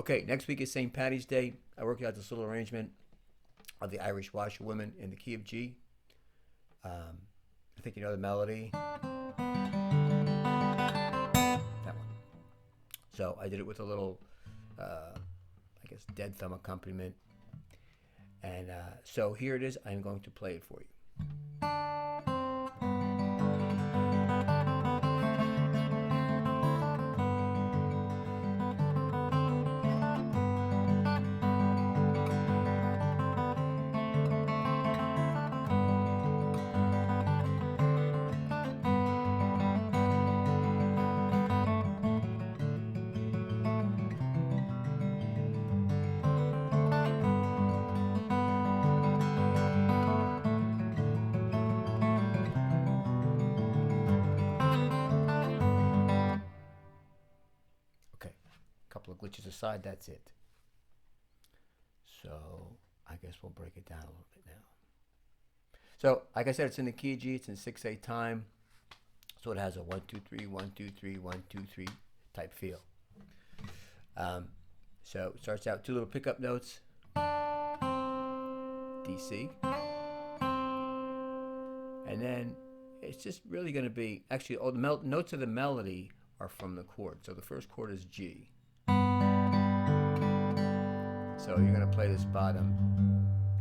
Okay, next week is St. Paddy's Day. I worked out this little arrangement of the Irish Washerwoman in the key of G. I think you know the melody. That one. So I did it with a little, I guess, dead thumb accompaniment. And so here it is. I'm going to play it for you. Okay, a couple of glitches aside, that's it. So I guess we'll break it down a little bit now. So like I said, it's in the key of G. It's in 6/8 time. So it has a 1 2 3 1 2 3 1 2 3 type feel. So it starts out two little pickup notes, D C, and then it's just really going to be actually all the notes of the melody are from the chord. So the first chord is G. So you're going to play this bottom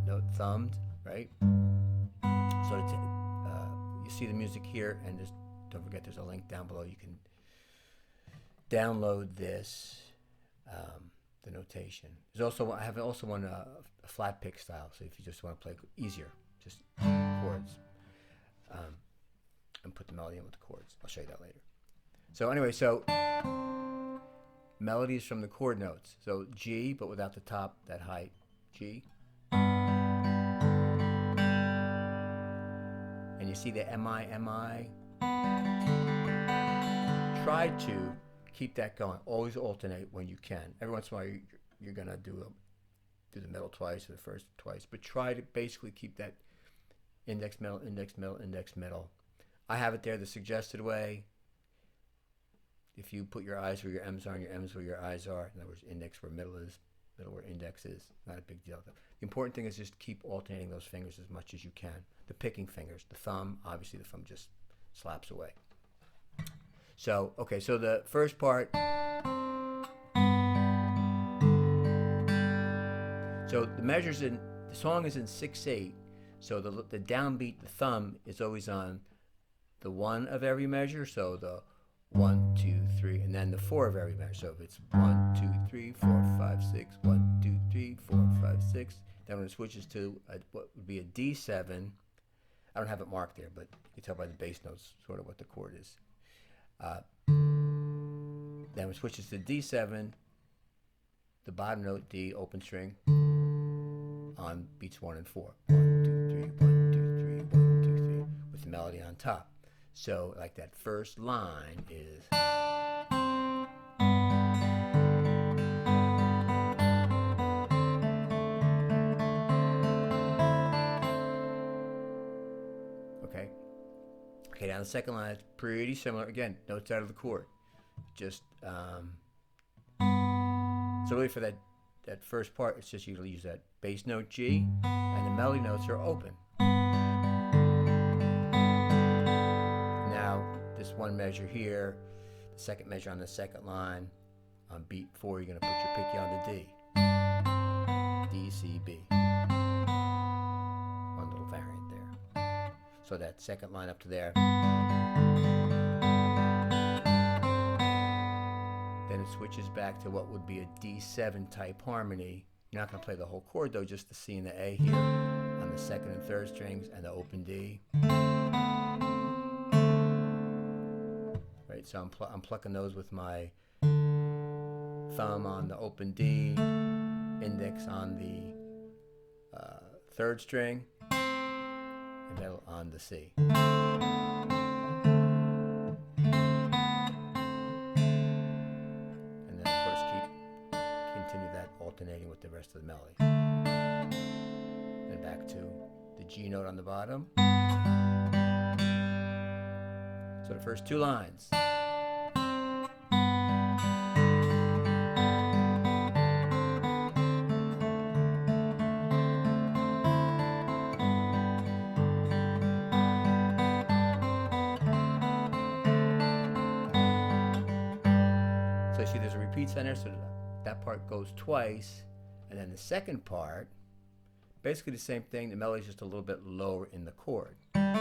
note thumbed, right? So you see the music here, and just don't forget there's a link down below. You can download this, the notation. There's also I have also one a flat pick style. So if you just want to play easier, just chords, and put the melody in with the chords. I'll show you that later. So anyway, so melodies from the chord notes. So G, but without the top, that high G. And you see the MI. Try to keep that going. Always alternate when you can. Every once in a while, you're gonna do the middle twice or the first twice, but try to basically keep that index, middle, index, middle, index, middle. I have it there the suggested way. If you put your eyes where your M's are and your M's where your eyes are, in other words, index where middle is, middle where index is, not a big deal. The important thing is just keep alternating those fingers as much as you can. The picking fingers, the thumb, obviously the thumb just slaps away. So, okay, so the first part. So the song is in 6/8. So the downbeat, the thumb is always on the 1 of every measure. So the 1 2 3, and then the 4 of every measure. So if it's 1 2 3 4 5 6, 1 2 3 4 5 6. Then when it switches to what would be a D7, I don't have it marked there, but you can tell by the bass notes sort of what the chord is. Then it switches to D7, the bottom note D, open string, on beats 1 and 4. 1 2 3 1 2 3 1 2 3, with the melody on top. So like that first line is. Okay, now the second line is pretty similar. Again, notes out of the chord. Just, so really for that first part, it's just usually use that bass note G, and the melody notes are open. Now, this one measure here, the second measure on the second line, on beat 4, you're going to put your picky on the D. D, C, B. One little variant there. So that second line up to there. Then it switches back to what would be a D7 type harmony. You're not going to play the whole chord though, just the C and the A here on the second and third strings, and the open D. Right, so I'm plucking those with my thumb on the open D, index on the third string, and middle on the C. And then of course continue that alternating with the rest of the melody. Then back to the G note on the bottom. So the first two lines. repeats on there, so that part goes twice, and then the second part, basically the same thing. The melody is just a little bit lower in the chord. And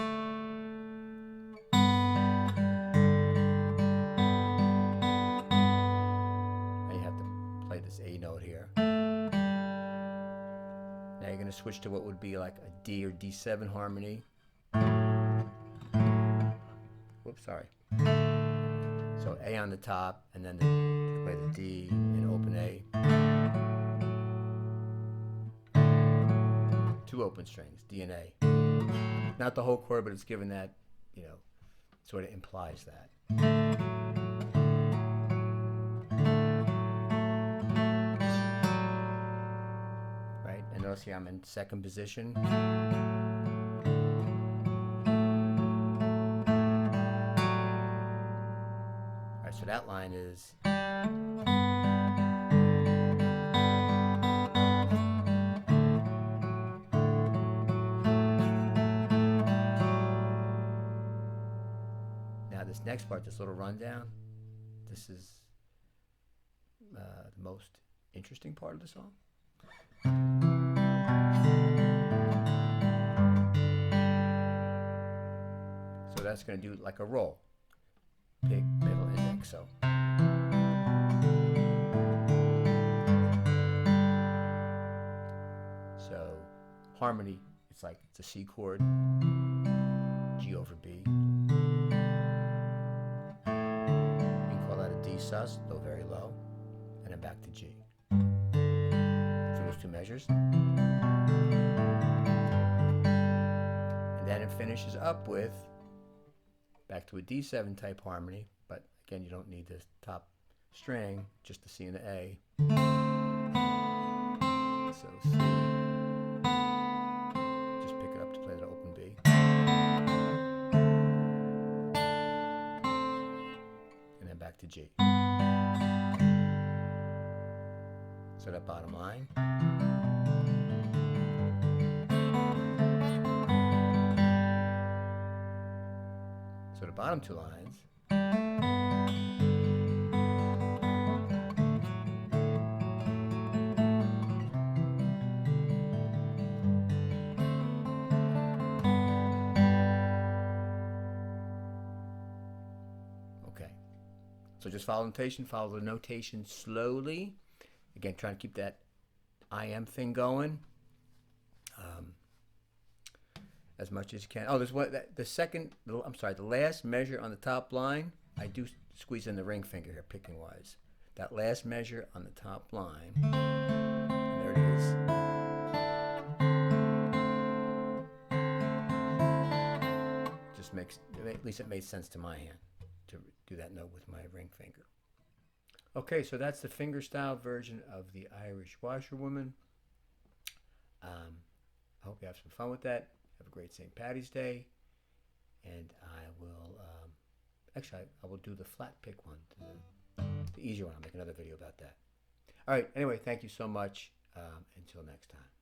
you have to play this A note here. Now you're going to switch to what would be like a D or D7 harmony. Whoops, sorry. So A on the top, and then you play the D in open A. 2 open strings, D and A. Not the whole chord, but it's given that, you know, sort of implies that. Right, and notice here I'm in second position. So that line is now this next part, this little rundown, this is the most interesting part of the song. So that's going to do like a roll. Pick, middle, index, so. So, harmony, it's like, it's a C chord, G over B. You can call that a D sus, though very low, and then back to G. For those 2 measures. And then it finishes up with back to a D7 type harmony, but again, you don't need this top string, just the C and the A. So C, just pick it up to play the open B. And then back to G. So that bottom line. So the bottom 2 lines. Okay. So just follow the notation slowly. Again, trying to keep that IM thing going. As much as you can. Oh, there's what the last measure on the top line. I do squeeze in the ring finger here, picking wise. That last measure on the top line. And there it is. Just makes, at least it made sense to my hand to do that note with my ring finger. Okay, so that's the fingerstyle version of the Irish Washerwoman. I hope you have some fun with that. Have a great St. Paddy's Day, and I will, actually, I will do the flat pick one, the easier one. I'll make another video about that. All right, anyway, thank you so much. Until next time.